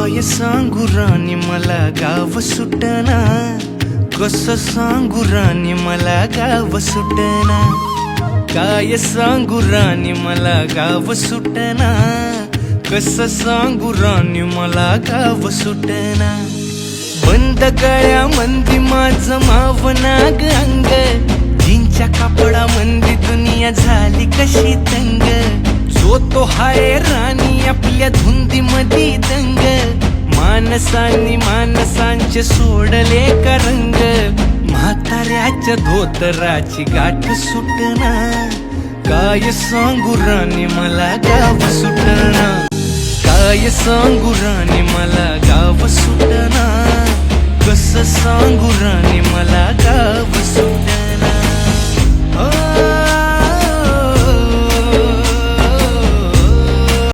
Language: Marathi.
काय सांगू राणी मला गाव सुटना, कसं सांगू राणी मला गाव सुटना, काय सांगू राणी मला गाव सुटना, कसं सांगू राणी मला गाव सुटना। बंद गळ्या मंदी माझं मावनाग अंग, जीनच्या कापडा मंदी दुनिया झाली कशी तंग, जो तो हाय राणी आपल्या धुंदी मधी दंग, माणसांनी माणसांचे सोडले का रंग, म्हाताऱ्याच्या धोतराची गाठ सुटना, काय सांगू राणी मला गाव सुटना, काय सांगू राणी मला गाव सुटना, कसं सांगू राणी मला गाव